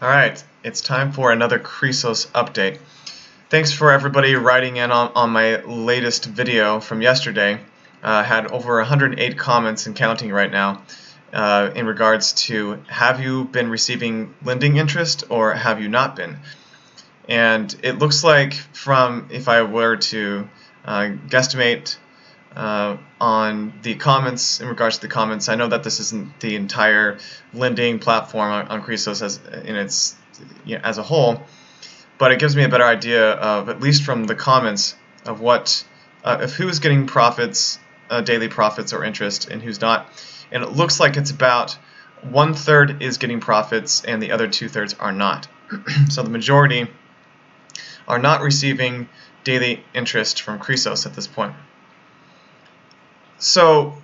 Alright, it's time for another Chrysos update. Thanks for everybody writing in on my latest video from yesterday. Had over 108 comments and counting right now in regards to have you been receiving lending interest or have you not been? And it looks like from, if I were to guesstimate on the comments, in regards to the comments, I know that this isn't the entire lending platform on Chrysos as a whole, but it gives me a better idea of, at least from the comments, of what of who's getting profits, daily profits or interest, and who's not. And it looks like it's about 1/3 is getting profits and the other 2/3 are not. So the majority are not receiving daily interest from Chrysos at this point. So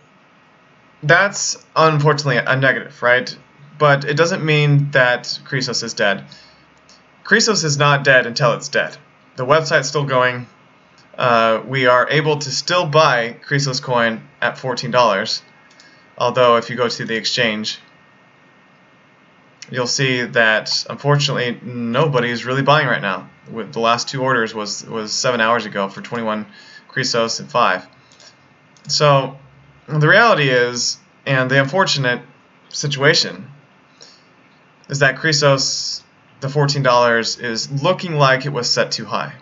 that's unfortunately a negative, right? But it doesn't mean that Chrysos is dead. Chrysos is not dead until it's dead. The website's still going. We are able to still buy Chrysos coin at $14. Although if you go to the exchange, you'll see that unfortunately nobody is really buying right now. The last two orders was 7 hours ago for 21 Chrysos and 5. So the reality is, and the unfortunate situation, is that Chrysos, the $14, is looking like it was set too high.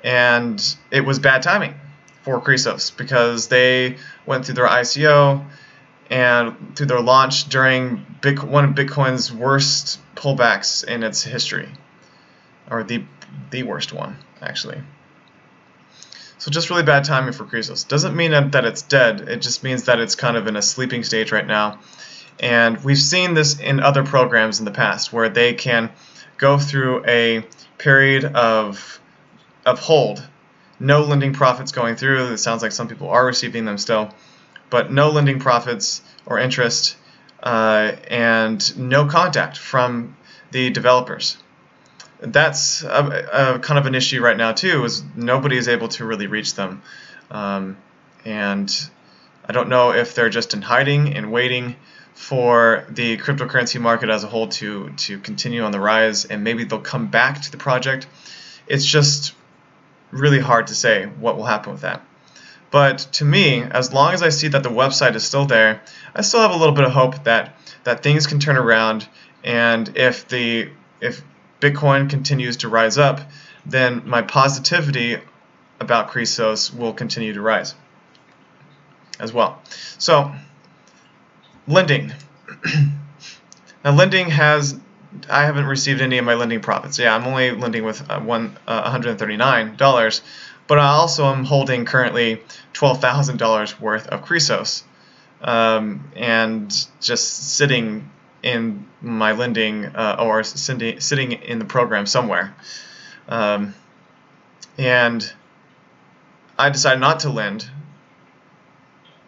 And it was bad timing for Chrysos because they went through their ICO and through their launch during one of Bitcoin's worst pullbacks in its history, or the worst one, actually. So just really bad timing for Chrysos. Doesn't mean that it's dead, it just means that it's kind of in a sleeping stage right now. And we've seen this in other programs in the past where they can go through a period of hold. No lending profits going through. It sounds like some people are receiving them still, but no lending profits or interest, and no contact from the developers. That's a kind of an issue right now too, is nobody is able to really reach them. And I don't know if they're just in hiding and waiting for the cryptocurrency market as a whole to continue on the rise, and maybe they'll come back to the project. It's just really hard to say what will happen with that. But to me, as long as I see that the website is still there, I still have a little bit of hope that things can turn around, and if Bitcoin continues to rise up, then my positivity about Chrysos will continue to rise as well. So, lending. Now, I haven't received any of my lending profits. Yeah, I'm only lending with $139, but I also am holding currently $12,000 worth of Chrysos, and just sitting in my lending, or sitting in the program somewhere. And I decided not to lend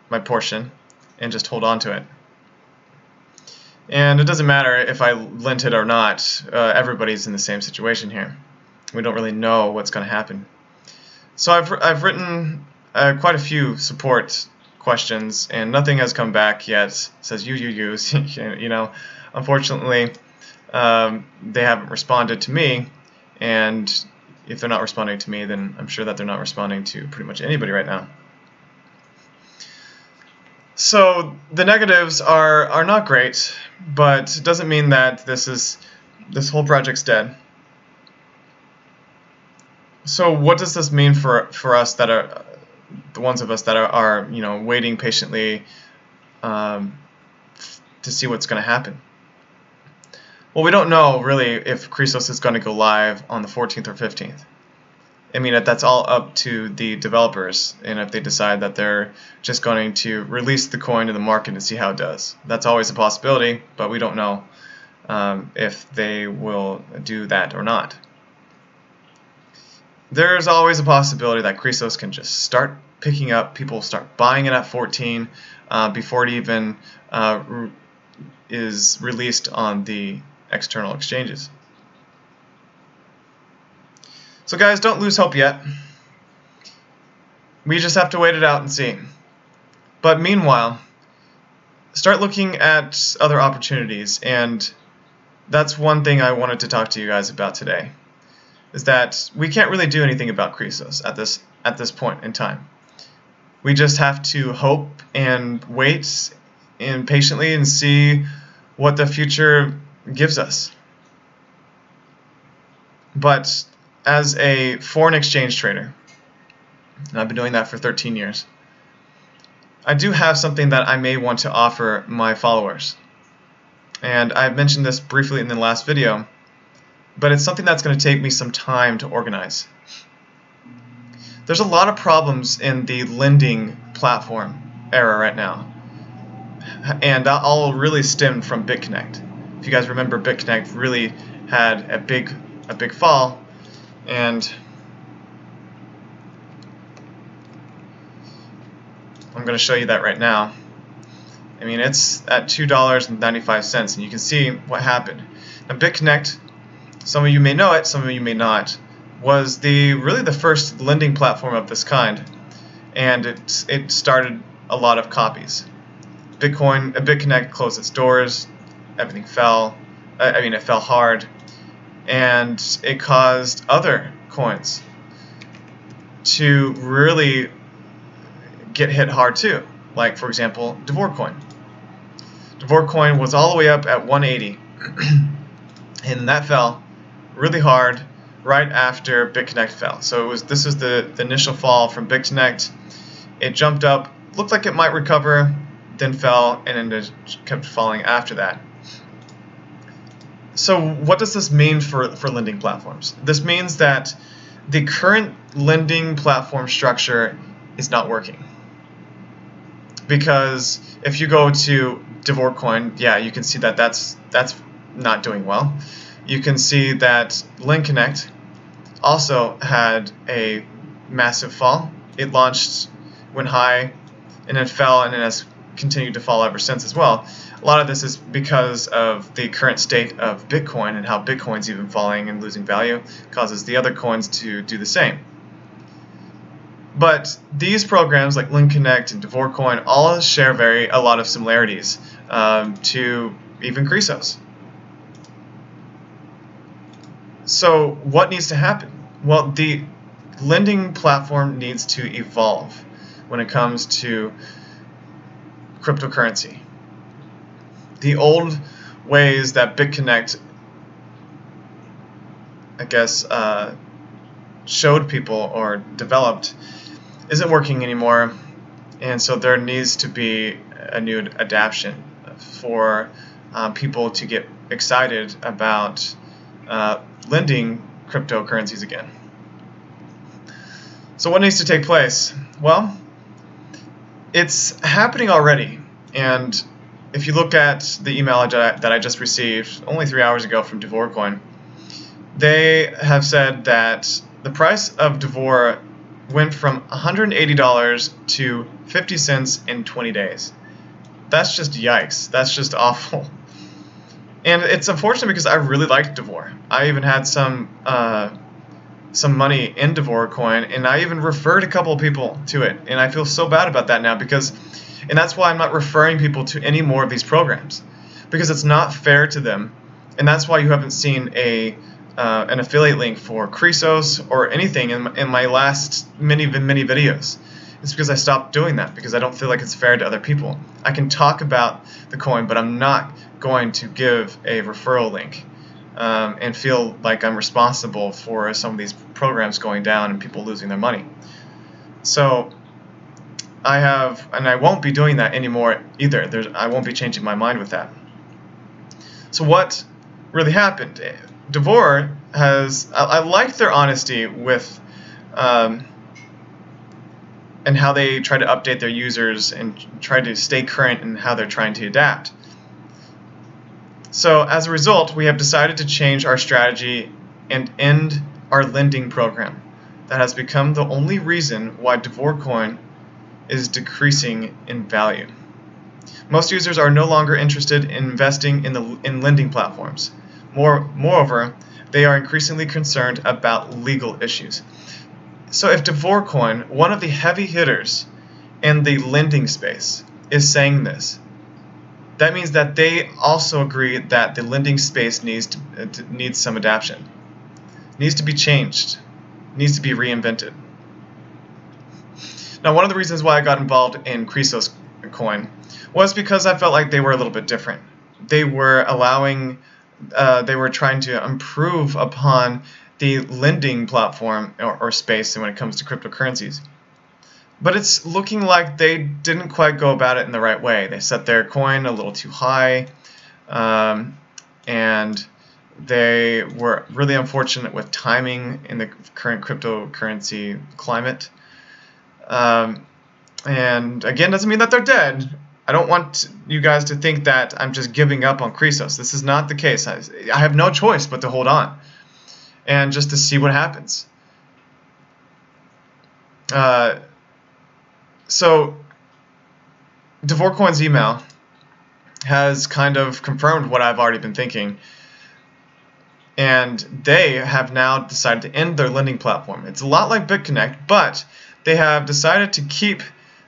my portion and just hold on to it. And it doesn't matter if I lent it or not, everybody's in the same situation here. We don't really know what's going to happen. So I've written quite a few support questions, and nothing has come back yet. It says you know, unfortunately they haven't responded to me, and if they're not responding to me, then I'm sure that they're not responding to pretty much anybody right now. So the negatives are not great, but it doesn't mean that this whole project's dead. So what does this mean for us that are the ones of us that are waiting patiently to see what's going to happen? Well, we don't know really if Chrysos is going to go live on the 14th or 15th. I mean, that's all up to the developers, and if they decide that they're just going to release the coin to the market and see how it does. That's always a possibility, but we don't know if they will do that or not. There's always a possibility that Chrysos can just start picking up, people start buying it at 14 before it even is released on the external exchanges. So guys, don't lose hope yet. We just have to wait it out and see. But meanwhile, start looking at other opportunities, and that's one thing I wanted to talk to you guys about today, is that we can't really do anything about Chrysos at this point in time. We just have to hope and wait and patiently and see what the future gives us. But as a foreign exchange trader, and I've been doing that for 13 years, I do have something that I may want to offer my followers. And I've mentioned this briefly in the last video, but it's something that's going to take me some time to organize. There's a lot of problems in the lending platform era right now, and that all really stemmed from BitConnect. If you guys remember, BitConnect really had a big fall, and I'm going to show you that right now. I mean, it's at $2.95, and you can see what happened. Now, BitConnect, some of you may know it, some of you may not, was really the first lending platform of this kind, and it started a lot of copies. BitConnect closed its doors, everything fell. It fell hard, and it caused other coins to really get hit hard too. Like, for example, Devorcoin. Devorcoin was all the way up at 180, and that fell really hard right after BitConnect fell. So this was the initial fall from BitConnect. It jumped up, looked like it might recover, then fell, and then it kept falling after that. So what does this mean for lending platforms? This means that the current lending platform structure is not working. Because if you go to Devorcoin, yeah, you can see that that's not doing well. You can see that LendConnect also had a massive fall. It launched, went high, and then fell, and it has continued to fall ever since as well. A lot of this is because of the current state of Bitcoin and how Bitcoin's even falling and losing value causes the other coins to do the same. But these programs like LendConnect and Devorcoin all share a lot of similarities to even Chrysos. So what needs to happen? Well, the lending platform needs to evolve when it comes to cryptocurrency. The old ways that BitConnect, I guess, showed people or developed isn't working anymore, and so there needs to be a new adaptation for people to get excited about lending cryptocurrencies again. So what needs to take place? Well, it's happening already, and if you look at the email that I just received only 3 hours ago from Devorcoin, they have said that the price of Devor went from $180 to 50 cents in 20 days. That's just yikes. That's just awful. And it's unfortunate because I really liked Devor. I even had some money in Devorcoin, and I even referred a couple of people to it. And I feel so bad about that now and that's why I'm not referring people to any more of these programs, because it's not fair to them. And that's why you haven't seen an affiliate link for Chrysos or anything in my last many videos. It's because I stopped doing that, because I don't feel like it's fair to other people. I can talk about the coin, but I'm not going to give a referral link and feel like I'm responsible for some of these programs going down and people losing their money. So I won't be doing that anymore either. I won't be changing my mind with that. So what really happened? Devor I like their honesty with and how they try to update their users and try to stay current in how they're trying to adapt. So as a result, we have decided to change our strategy and end our lending program. That has become the only reason why Devorcoin is decreasing in value. Most users are no longer interested in investing in lending platforms. Moreover, they are increasingly concerned about legal issues. So if Devorcoin, one of the heavy hitters in the lending space, is saying this, that means that they also agree that the lending space needs some adaptation, needs to be changed, needs to be reinvented. Now, one of the reasons why I got involved in Chrysos coin was because I felt like they were a little bit different. They were they were trying to improve upon the lending platform or space when it comes to cryptocurrencies. But it's looking like they didn't quite go about it in the right way. They set their coin a little too high, and they were really unfortunate with timing in the current cryptocurrency climate. And again, doesn't mean that they're dead. I don't want you guys to think that I'm just giving up on Chrysos. This is not the case. I have no choice but to hold on and just to see what happens. So Devorecoin's email has kind of confirmed what I've already been thinking, and they have now decided to end their lending platform. It's a lot like BitConnect, but they have decided to keep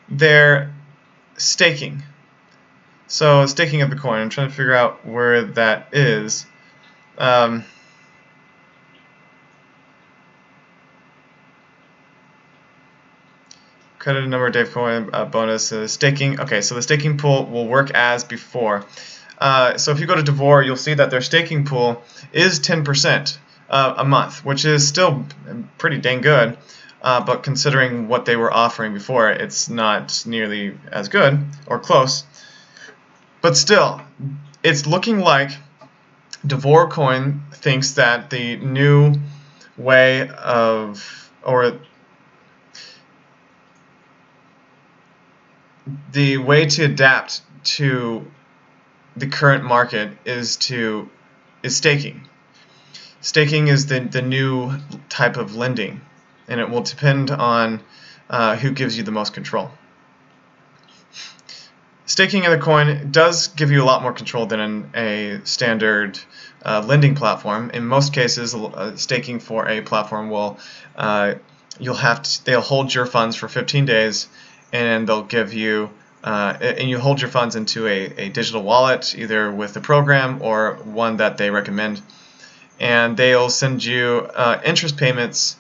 their staking. So staking of the coin, I'm trying to figure out where that is. Credit number, Dave coin, bonus, staking. Okay, so the staking pool will work as before. So if you go to Devore, you'll see that their staking pool is 10% a month, which is still pretty dang good. But considering what they were offering before, it's not nearly as good or close. But still, it's looking like Devorecoin thinks that the new way of, or the way to adapt to the current market is staking. Staking is the new type of lending, and it will depend on who gives you the most control. Staking in the coin does give you a lot more control than a standard lending platform. In most cases, staking for a platform will they'll hold your funds for 15 days, and they'll give you and you hold your funds into a digital wallet, either with the program or one that they recommend, and they'll send you interest payments.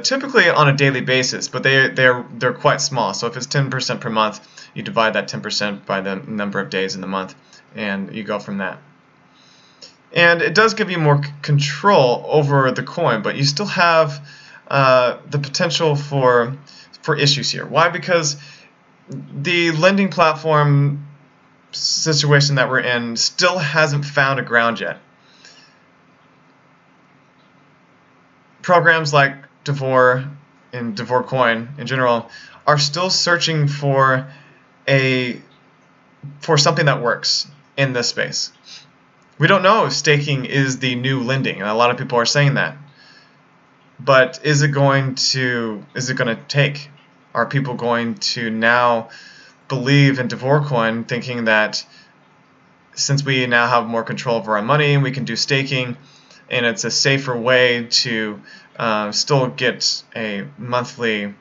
Typically on a daily basis, but they're quite small. So if it's 10% per month, you divide that 10% by the number of days in the month, and you go from that. And it does give you more control over the coin, but you still have the potential for issues here. Why? Because the lending platform situation that we're in still hasn't found a ground yet. Programs like Devore and Devorecoin in general are still searching for something that works in this space. We don't know if staking is the new lending, and a lot of people are saying that. But is it going to take? Are people going to now believe in Devorecoin, thinking that since we now have more control over our money, we can do staking, and it's a safer way to still get a monthly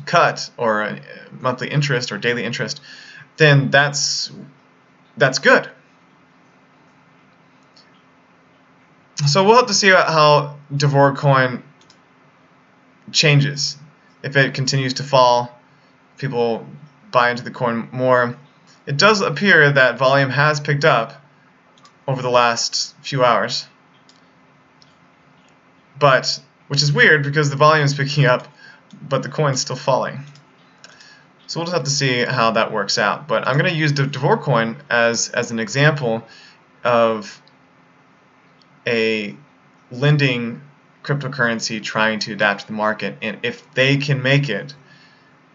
cut or a monthly interest or daily interest, then that's good. So we'll have to see how Devorecoin changes. If it continues to fall, people buy into the coin more. It does appear that volume has picked up over the last few hours, which is weird because the volume is picking up, but the coin's still falling. So we'll just have to see how that works out. But I'm going to use the Devorecoin as an example of a lending cryptocurrency trying to adapt to the market, and if they can make it,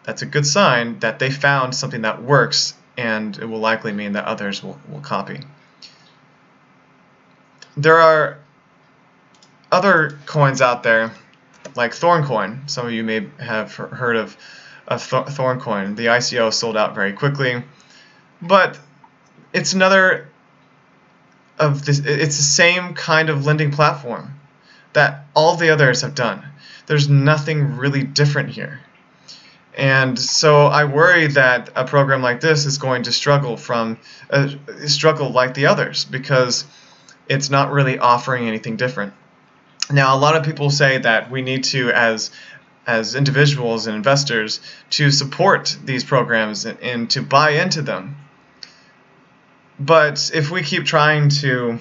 that's a good sign that they found something that works, and it will likely mean that others will copy. There are other coins out there like Thorncoin. Some of you may have heard of Thorncoin. The ICO sold out very quickly, but it's another of this. It's the same kind of lending platform that all the others have done. There's nothing really different here. And so I worry that a program like this is going to struggle like the others, because it's not really offering anything different. Now, a lot of people say that we need to, as individuals and investors, to support these programs and to buy into them. But if we keep trying to,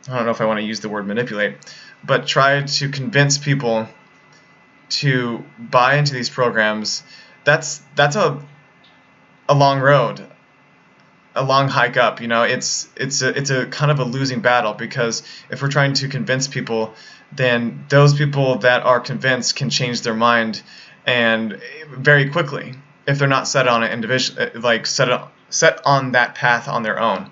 I don't know if I want to use the word manipulate, but try to convince people to buy into these programs, that's a long road, a long hike up. It's a kind of a losing battle, because if we're trying to convince people, then those people that are convinced can change their mind, and very quickly, if they're not set on it set on that path on their own.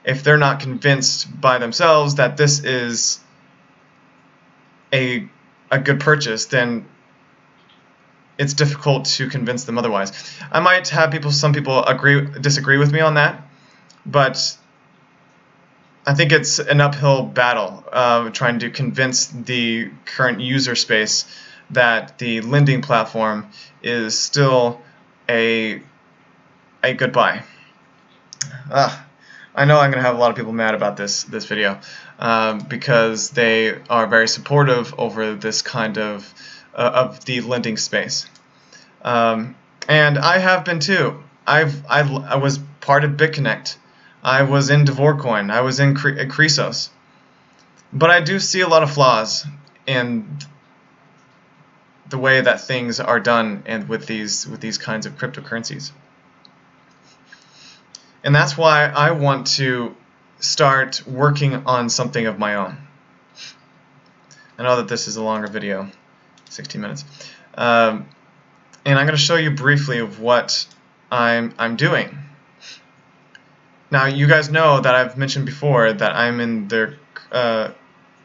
If they're not convinced by themselves that this is a good purchase, then it's difficult to convince them otherwise. I might have some people disagree with me on that, but I think it's an uphill battle trying to convince the current user space that the lending platform is still a good buy. I know I'm going to have a lot of people mad about this video because they are very supportive over this kind of the lending space, and I have been too. I was part of BitConnect. I was in Devorcoin. I was in Chrysos. But I do see a lot of flaws in the way that things are done and with these kinds of cryptocurrencies. And that's why I want to start working on something of my own. I know that this is a longer video, 16 minutes. And I'm going to show you briefly of what I'm doing. Now, you guys know that I've mentioned before that I'm in the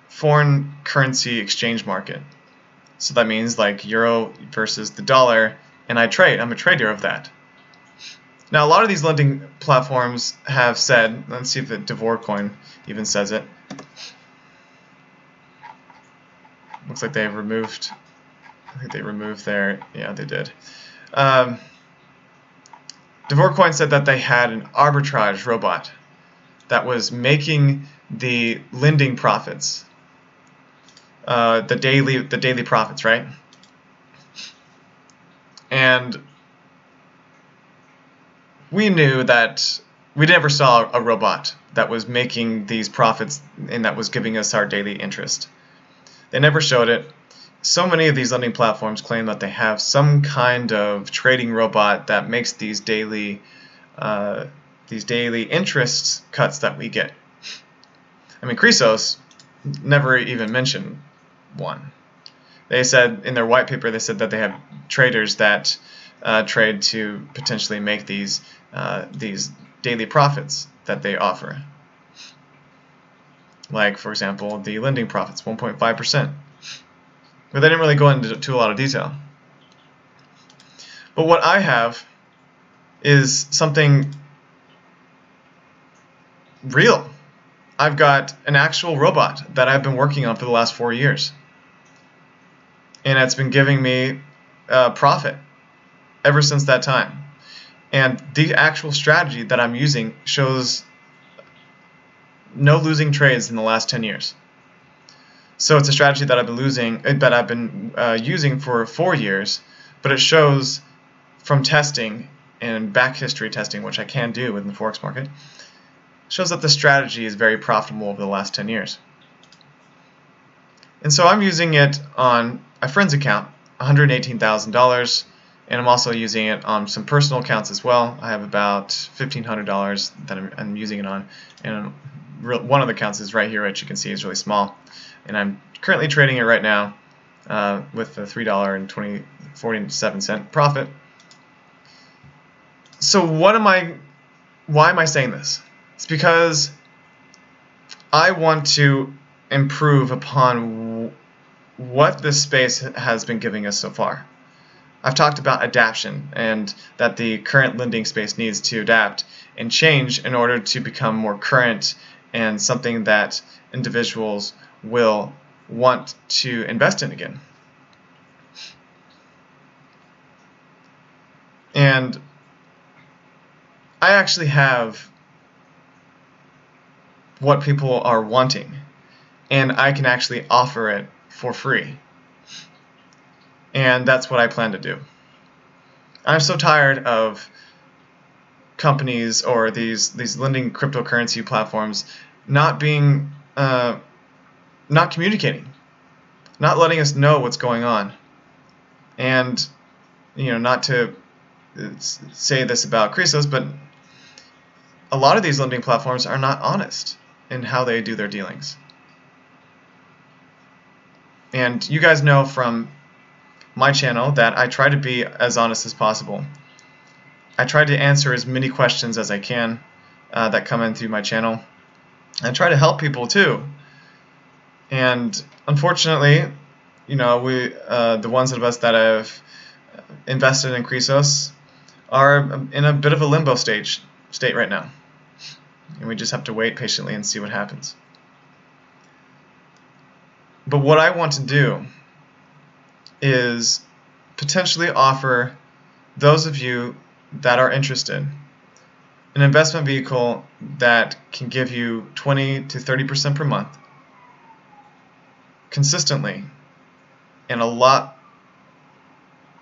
foreign currency exchange market. So that means like euro versus the dollar, and I trade. I'm a trader of that. Now, a lot of these lending platforms have said, let's see if the Devorcoin even says it. Looks like they've removed, I think they removed their, yeah, they did. Devorcoin said that they had an arbitrage robot that was making the lending profits, the daily profits, right? And we knew that we never saw a robot that was making these profits and that was giving us our daily interest. They never showed it. So many of these lending platforms claim that they have some kind of trading robot that makes these daily interest cuts that we get. I mean, Chrysos never even mentioned one. They said in their white paper, they said that they have traders that trade to potentially make these daily profits that they offer. Like, for example, the lending profits, 1.5%. But they didn't really go into a lot of detail. But what I have is something real. I've got an actual robot that I've been working on for the last 4 years. And it's been giving me profit ever since that time. And the actual strategy that I'm using shows no losing trades in the last 10 years. So it's a strategy that I've been using for 4 years, but it shows from testing and back history testing, which I can do in the Forex market, shows that the strategy is very profitable over the last 10 years. And so I'm using it on a friend's account, $118,000, and I'm also using it on some personal accounts as well. I have about $1,500 that I'm using it on, and one of the accounts is right here, which you can see is really small. And I'm currently trading it right now with a $3.47 profit. So why am I saying this? It's because I want to improve upon what this space has been giving us so far. I've talked about adaptation and that the current lending space needs to adapt and change in order to become more current and something that individuals will want to invest in again. And I actually have what people are wanting, and I can actually offer it for free. And that's what I plan to do. I'm so tired of companies or these lending cryptocurrency platforms not being not communicating, not letting us know what's going on. And not to say this about Chrysos, but a lot of these lending platforms are not honest in how they do their dealings. And you guys know from my channel that I try to be as honest as possible. I try to answer as many questions as I can that come in through my channel. I try to help people too. And unfortunately, the ones of us that have invested in Chrysos are in a bit of a limbo state right now. And we just have to wait patiently and see what happens. But what I want to do is potentially offer those of you that are interested an investment vehicle that can give you 20 to 30% per month consistently, and a lot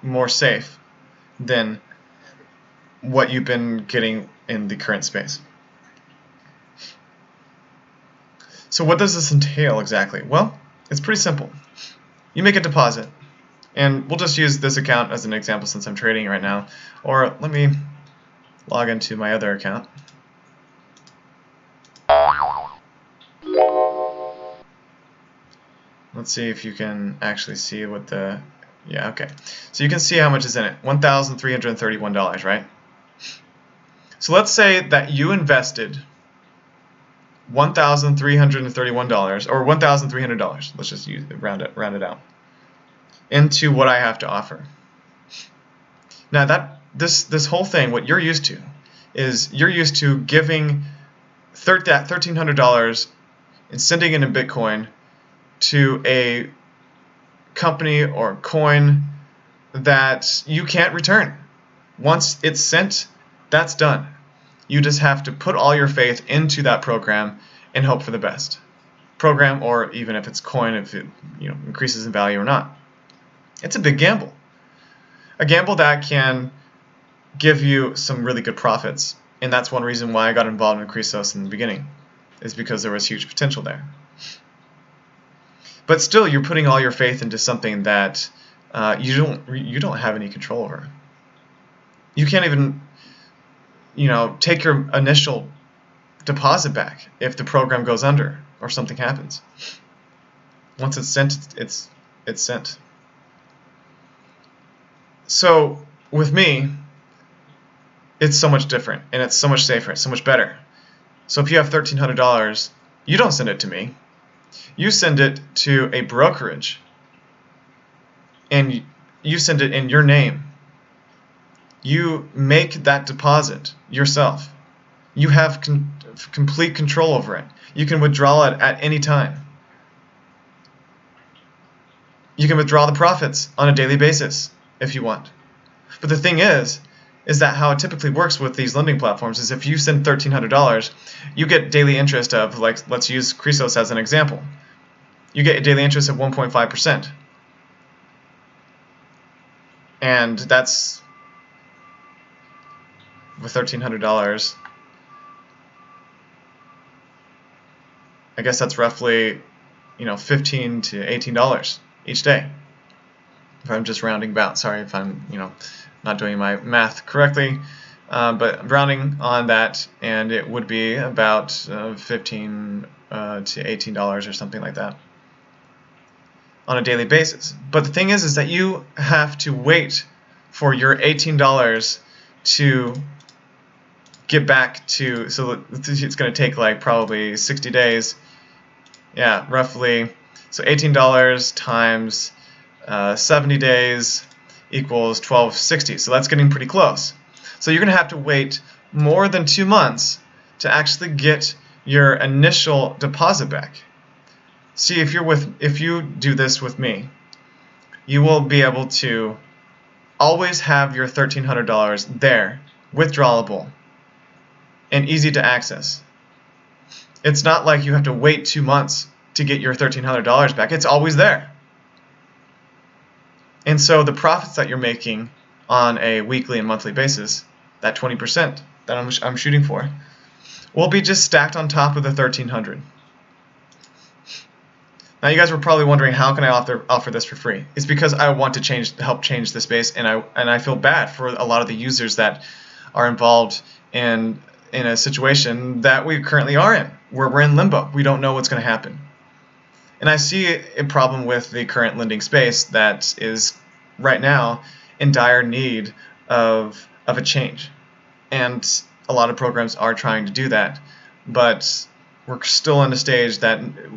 more safe than what you've been getting in the current space. So what does this entail exactly? Well, it's pretty simple. You make a deposit, and we'll just use this account as an example since I'm trading right now. Or let me log into my other account. Let's see if you can actually see what the... Yeah, okay. So you can see how much is in it. $1,331, right? So let's say that you invested $1,331 or $1,300. Let's just round it out into what I have to offer. Now this whole thing, what you're used to, is you're used to giving that $1,300 and sending it in Bitcoin to a company or coin that you can't return. Once it's sent, that's done. You just have to put all your faith into that program and hope for the best. Program, or even if it's coin, if it increases in value or not. It's a big gamble. A gamble that can give you some really good profits. And that's one reason why I got involved in Chrysos in the beginning, is because there was huge potential there. But still, you're putting all your faith into something that you don't have any control over. You can't even take your initial deposit back if the program goes under or something happens. Once it's sent, it's sent. So with me, it's so much different, and it's so much safer, it's so much better. So if you have $1,300, you don't send it to me. You send it to a brokerage, and you send it in your name. You make that deposit yourself. You have complete control over it. You can withdraw it at any time. You can withdraw the profits on a daily basis if you want. But the thing is that how it typically works with these lending platforms is if you send $1,300, you get daily interest of, like, let's use Chrysos as an example. You get a daily interest of 1.5%. And that's, with $1,300, I guess that's roughly, $15 to $18 each day. If I'm just rounding about, sorry if I'm, not doing my math correctly, but I'm rounding on that, and it would be about $15 to $18 or something like that on a daily basis. But the thing is that you have to wait for your $18 to get back to, so it's going to take like probably 60 days. Yeah, roughly. So $18 times 70 days equals $12.60. So that's getting pretty close. So you're going to have to wait more than 2 months to actually get your initial deposit back. See, if you do this with me, you will be able to always have your $1,300 there, withdrawable, and easy to access. It's not like you have to wait 2 months to get your $1,300 back. It's always there. And so the profits that you're making on a weekly and monthly basis, that 20% that I'm shooting for, will be just stacked on top of the $1,300. Now you guys were probably wondering, how can I offer this for free? It's because I want to help change the space, and I feel bad for a lot of the users that are involved in a situation that we currently are in, where we're in limbo. We don't know what's going to happen. And I see a problem with the current lending space that is right now in dire need of a change. And a lot of programs are trying to do that, but we're still in a stage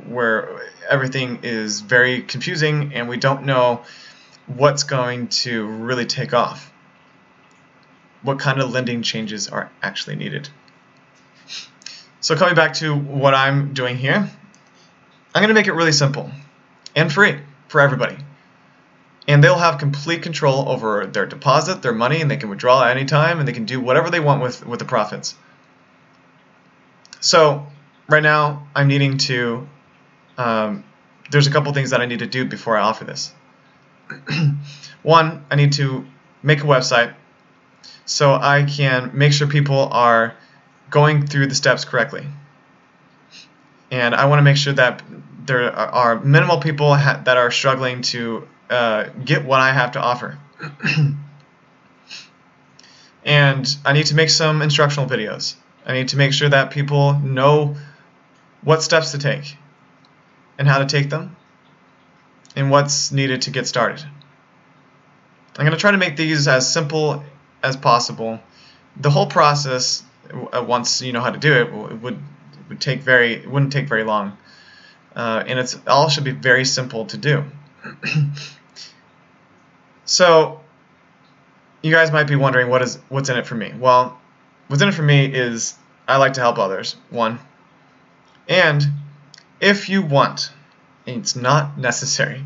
where everything is very confusing and we don't know what's going to really take off. What kind of lending changes are actually needed? So coming back to what I'm doing here, I'm going to make it really simple and free for everybody. And they'll have complete control over their deposit, their money, and they can withdraw at any time, and they can do whatever they want with the profits. So right now I'm needing to, there's a couple things that I need to do before I offer this. One, I need to make a website so I can make sure people are going through the steps correctly. And I want to make sure that there are minimal people that are struggling to get what I have to offer. And I need to make some instructional videos. I need to make sure that people know what steps to take and how to take them and what's needed to get started. I'm going to try to make these as simple as possible. The whole process, once you know how to do it, wouldn't take very long, and it all should be very simple to do. So you guys might be wondering, what's in it for me? Well, what's in it for me is I like to help others, one, and if you want, and it's not necessary,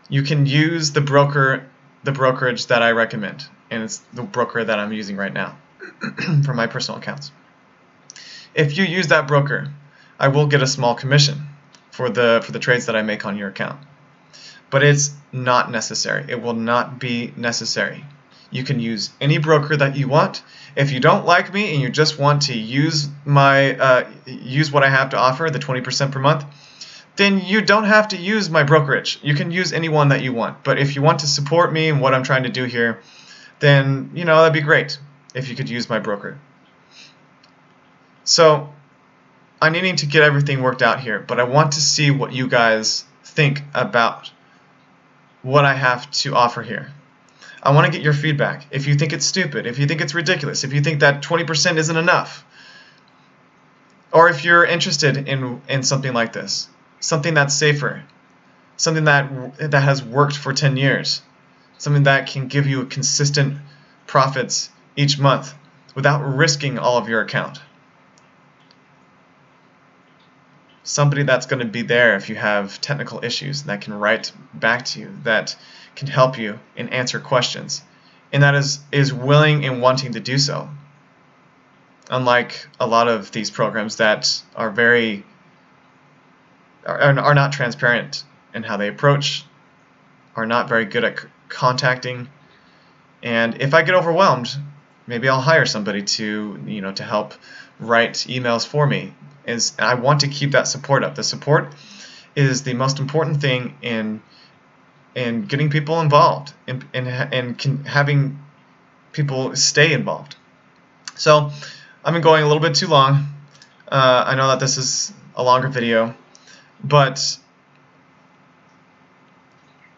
you can use the brokerage that I recommend, and it's the broker that I'm using right now for my personal accounts. If you use that broker, I will get a small commission for the trades that I make on your account. But it's not necessary. It will not be necessary. You can use any broker that you want. If you don't like me and you just want to use use what I have to offer, the 20% per month, then you don't have to use my brokerage. You can use any one that you want. But if you want to support me and what I'm trying to do here, then that'd be great if you could use my broker. So I'm needing to get everything worked out here, but I want to see what you guys think about what I have to offer here. I want to get your feedback. If you think it's stupid, if you think it's ridiculous, if you think that 20% isn't enough, or if you're interested in something like this, something that's safer, something that has worked for 10 years, something that can give you consistent profits each month without risking all of your account. Somebody that's going to be there if you have technical issues, that can write back to you, that can help you and answer questions, and that is willing and wanting to do so. Unlike a lot of these programs that are not transparent in how they approach, are not very good at contacting, and if I get overwhelmed, maybe I'll hire somebody to help write emails for me. I want to keep that support up. The support is the most important thing in getting people involved and having people stay involved. So I've been going a little bit too long. I know that this is a longer video, but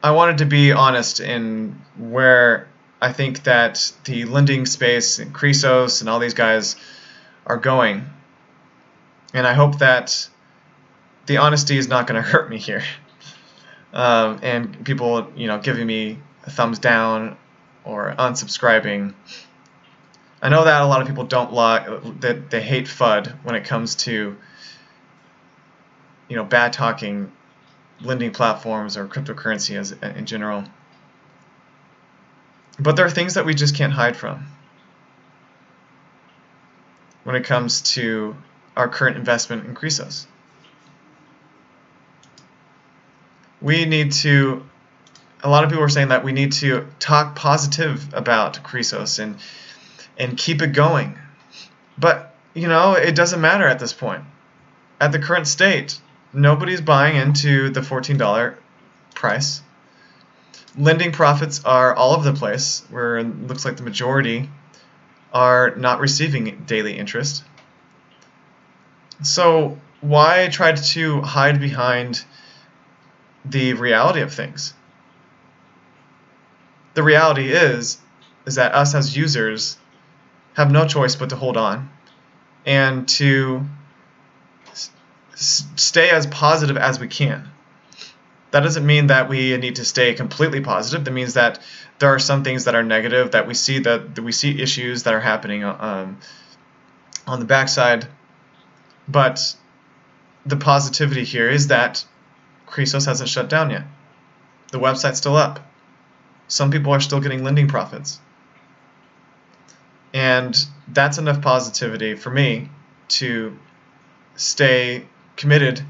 I wanted to be honest in where I think that the lending space and Chrysos and all these guys are going. And I hope that the honesty is not going to hurt me here. And people, giving me a thumbs down or unsubscribing. I know that a lot of people don't like, that they hate FUD when it comes to, bad talking lending platforms or cryptocurrency in general. But there are things that we just can't hide from when it comes to our current investment in Chrysos. We need to, a lot of people are saying that we need to talk positive about Chrysos and keep it going. But, you know, it doesn't matter at this point. At the current state, nobody's buying into the $14 price. Lending profits are all over the place, where it looks like the majority are not receiving daily interest. So why try to hide behind the reality of things? The reality is that us as users have no choice but to hold on and to stay as positive as we can. That doesn't mean that we need to stay completely positive. That means that there are some things that are negative, that we see issues that are happening on the backside. But the positivity here is that Chrysos hasn't shut down yet. The website's still up. Some people are still getting lending profits. And that's enough positivity for me to stay committed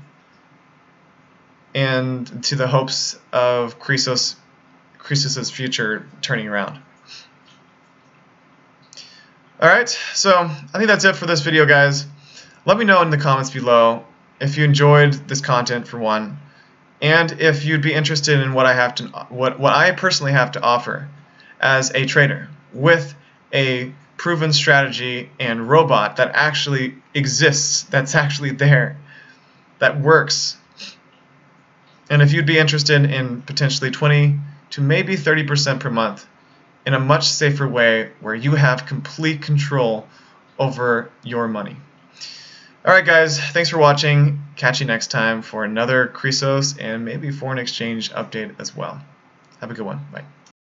and to the hopes of Chrysos' future turning around. Alright, so I think that's it for this video, guys. Let me know in the comments below if you enjoyed this content, for one, and if you'd be interested in what I personally have to offer as a trader with a proven strategy and robot that actually exists, that's actually there, that works. And if you'd be interested in potentially 20 to maybe 30% per month in a much safer way where you have complete control over your money. Alright guys, thanks for watching. Catch you next time for another Chrysos and maybe foreign exchange update as well. Have a good one. Bye.